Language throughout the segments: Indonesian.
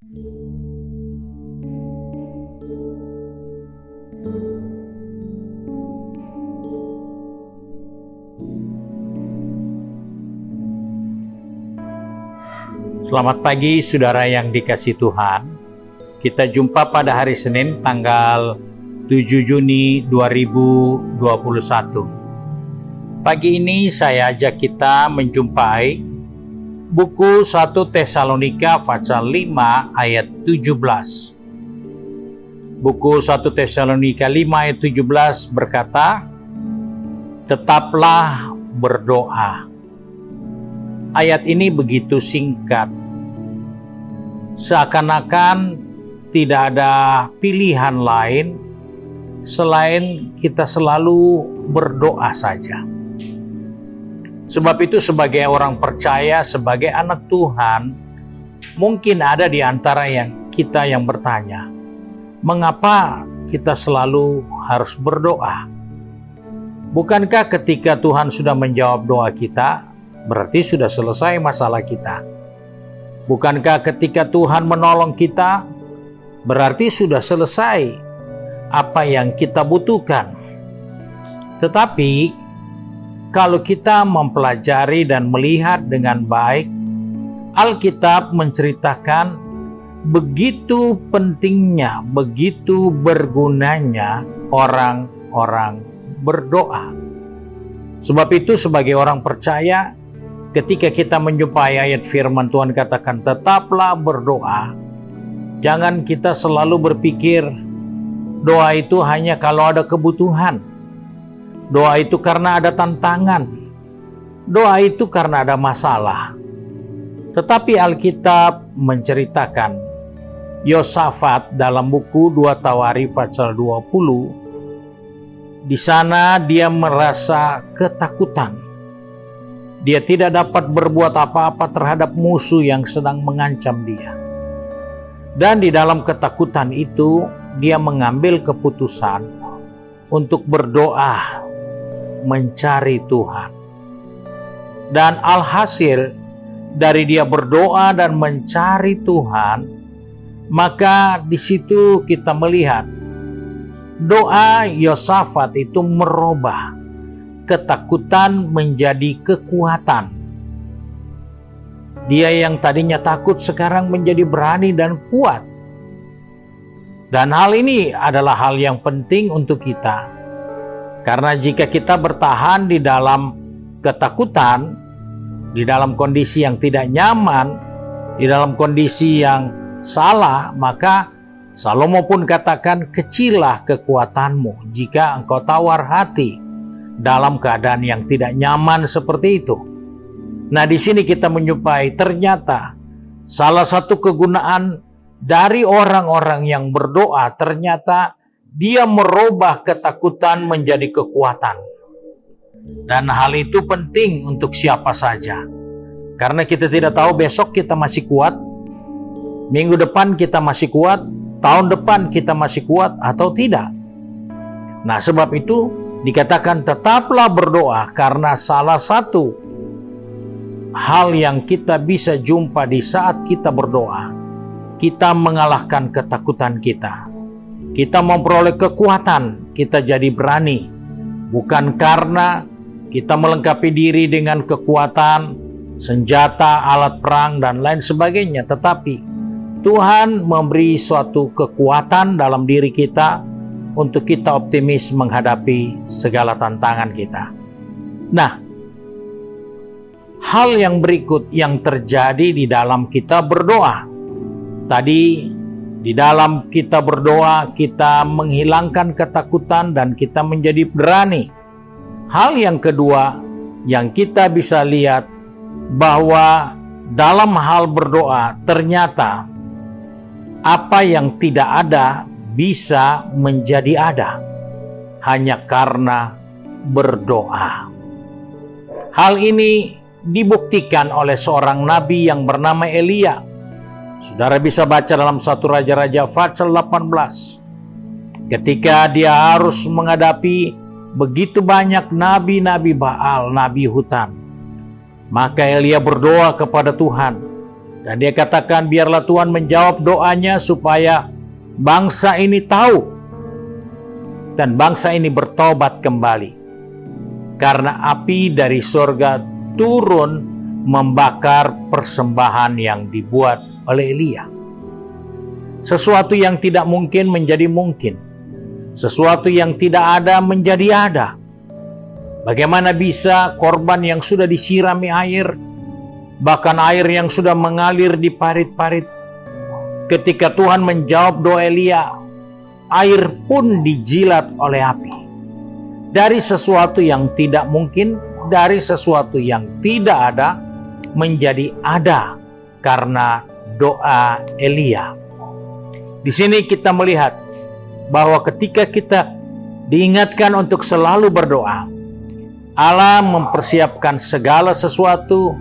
Selamat pagi saudara yang dikasihi Tuhan. Kita jumpa pada hari Senin tanggal 7 Juni 2021. Pagi ini saya ajak kita menjumpai buku 1 Tesalonika pasal 5 ayat 17. Buku 1 Tesalonika 5 ayat 17 berkata, "Tetaplah berdoa." Ayat ini begitu singkat, seakan-akan tidak ada pilihan lain selain kita selalu berdoa saja. Sebab itu sebagai orang percaya, sebagai anak Tuhan, mungkin ada di antara kita yang bertanya, mengapa kita selalu harus berdoa? Bukankah ketika Tuhan sudah menjawab doa kita, berarti sudah selesai masalah kita? Bukankah ketika Tuhan menolong kita, berarti sudah selesai apa yang kita butuhkan? Tetapi, kalau kita mempelajari dan melihat dengan baik, Alkitab menceritakan begitu pentingnya, begitu bergunanya orang-orang berdoa. Sebab itu sebagai orang percaya, ketika kita menjumpai ayat firman Tuhan katakan tetaplah berdoa, jangan kita selalu berpikir doa itu hanya kalau ada kebutuhan. Doa itu karena ada tantangan. Doa itu karena ada masalah. Tetapi Alkitab menceritakan Yosafat dalam buku 2 Tawarikh pasal 20, di sana dia merasa ketakutan. Dia tidak dapat berbuat apa-apa terhadap musuh yang sedang mengancam dia. Dan di dalam ketakutan itu, dia mengambil keputusan untuk berdoa, mencari Tuhan. Dan alhasil, dari dia berdoa dan mencari Tuhan, maka di situ kita melihat doa Yosafat itu merubah ketakutan menjadi kekuatan. Dia yang tadinya takut sekarang menjadi berani dan kuat. Dan hal ini adalah hal yang penting untuk kita. Karena jika kita bertahan di dalam ketakutan, di dalam kondisi yang tidak nyaman, di dalam kondisi yang salah, maka Salomo pun katakan, "Kecillah kekuatanmu jika engkau tawar hati dalam keadaan yang tidak nyaman seperti itu." Nah, di sini kita menjumpai ternyata salah satu kegunaan dari orang-orang yang berdoa, ternyata dia merubah ketakutan menjadi kekuatan. Dan hal itu penting untuk siapa saja. Karena kita tidak tahu besok kita masih kuat, minggu depan kita masih kuat, tahun depan kita masih kuat atau tidak. Nah, sebab itu dikatakan tetaplah berdoa, karena salah satu hal yang kita bisa jumpa di saat kita berdoa, kita mengalahkan ketakutan kita. Kita memperoleh kekuatan, kita jadi berani. Bukan karena kita melengkapi diri dengan kekuatan, senjata, alat perang, dan lain sebagainya. Tetapi Tuhan memberi suatu kekuatan dalam diri kita untuk kita optimis menghadapi segala tantangan kita. Nah, hal yang berikut yang terjadi di dalam kita berdoa. Tadi di dalam kita berdoa, kita menghilangkan ketakutan dan kita menjadi berani. Hal yang kedua yang kita bisa lihat bahwa dalam hal berdoa ternyata apa yang tidak ada bisa menjadi ada hanya karena berdoa. Hal ini dibuktikan oleh seorang nabi yang bernama Elia. Saudara bisa baca dalam 1 Raja-Raja pasal 18. Ketika dia harus menghadapi begitu banyak nabi-nabi Baal, nabi hutan, maka Elia berdoa kepada Tuhan, Dan dia katakan, biarlah Tuhan menjawab doanya supaya bangsa ini tahu dan bangsa ini bertobat kembali. Karena api dari surga turun membakar persembahan yang dibuat oleh Elia. Sesuatu yang tidak mungkin menjadi mungkin. Sesuatu yang tidak ada menjadi ada. Bagaimana bisa korban yang sudah disirami air, bahkan air yang sudah mengalir di parit-parit, ketika Tuhan menjawab doa Elia, air pun dijilat oleh api. Dari sesuatu yang tidak mungkin, dari sesuatu yang tidak ada, menjadi ada karena doa Elia. Di sini kita melihat bahwa ketika kita diingatkan untuk selalu berdoa, Allah mempersiapkan segala sesuatu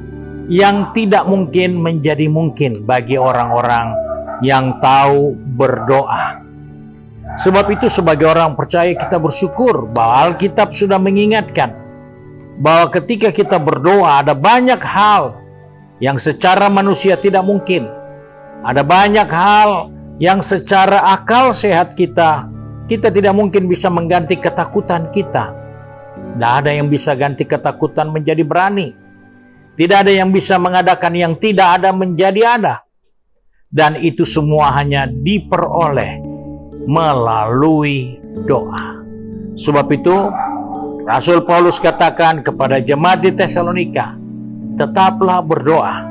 yang tidak mungkin menjadi mungkin bagi orang-orang yang tahu berdoa. Sebab itu sebagai orang percaya kita bersyukur bahwa Alkitab sudah mengingatkan bahwa ketika kita berdoa ada banyak hal yang secara manusia tidak mungkin. Ada banyak hal yang secara akal sehat kita tidak mungkin bisa mengganti ketakutan kita. Tidak ada yang bisa ganti ketakutan menjadi berani. Tidak ada yang bisa mengadakan yang tidak ada menjadi ada. Dan itu semua hanya diperoleh melalui doa. Sebab itu Rasul Paulus katakan kepada jemaat di Tesalonika, tetaplah berdoa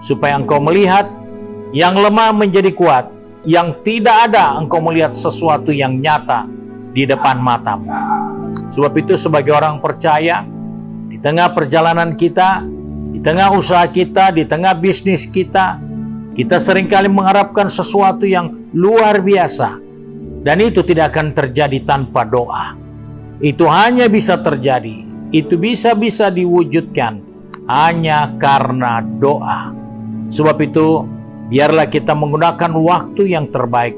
supaya engkau melihat yang lemah menjadi kuat, yang tidak ada engkau melihat sesuatu yang nyata di depan matamu. Sebab itu sebagai orang percaya, di tengah perjalanan kita, di tengah usaha kita, di tengah bisnis kita seringkali mengharapkan sesuatu yang luar biasa. Dan itu tidak akan terjadi tanpa doa. Itu hanya bisa terjadi, itu bisa diwujudkan hanya karena doa. Sebab itu, biarlah kita menggunakan waktu yang terbaik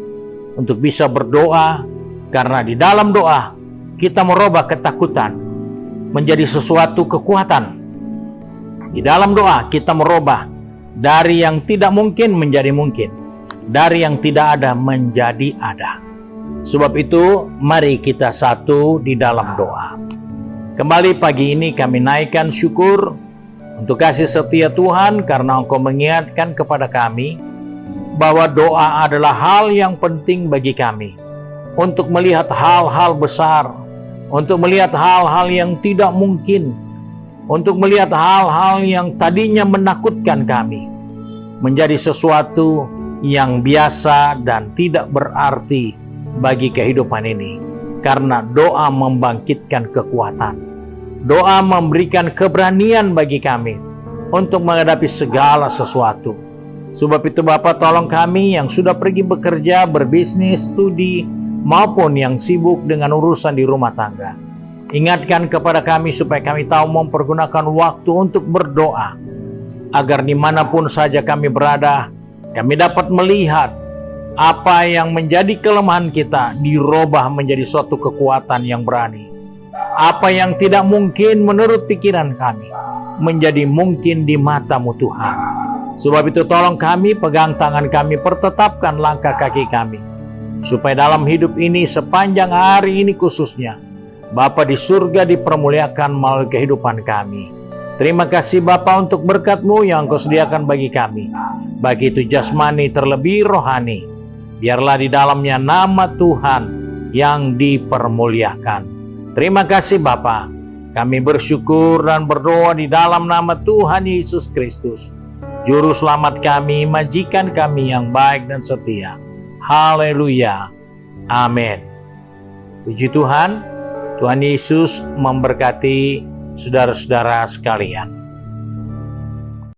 untuk bisa berdoa, karena di dalam doa kita merubah ketakutan menjadi sesuatu kekuatan. Di dalam doa kita merubah dari yang tidak mungkin menjadi mungkin, dari yang tidak ada menjadi ada. Sebab itu, mari kita satu di dalam doa. Kembali pagi ini kami naikkan syukur untuk kasih setia Tuhan karena Engkau mengingatkan kepada kami bahwa doa adalah hal yang penting bagi kami untuk melihat hal-hal besar, untuk melihat hal-hal yang tidak mungkin, untuk melihat hal-hal yang tadinya menakutkan kami menjadi sesuatu yang biasa dan tidak berarti bagi kehidupan ini, karena doa membangkitkan kekuatan. Doa memberikan keberanian bagi kami untuk menghadapi segala sesuatu. Sebab itu Bapa, tolong kami yang sudah pergi bekerja, berbisnis, studi, maupun yang sibuk dengan urusan di rumah tangga. Ingatkan kepada kami supaya kami tahu mempergunakan waktu untuk berdoa, agar dimanapun saja kami berada, kami dapat melihat apa yang menjadi kelemahan kita dirubah menjadi suatu kekuatan yang berani. Apa yang tidak mungkin menurut pikiran kami menjadi mungkin di mata-Mu Tuhan. Sebab itu tolong kami, pegang tangan kami, pertetapkan langkah kaki kami, supaya dalam hidup ini sepanjang hari ini khususnya Bapa di surga dipermuliakan melalui kehidupan kami. Terima kasih Bapa untuk berkat-Mu yang Engkau sediakan bagi kami, baik itu jasmani terlebih rohani. Biarlah di dalamnya nama Tuhan yang dipermuliakan. Terima kasih Bapa. Kami bersyukur dan berdoa di dalam nama Tuhan Yesus Kristus, Juru Selamat kami, majikan kami yang baik dan setia. Haleluya. Amin. Puji Tuhan. Tuhan Yesus memberkati saudara-saudara sekalian.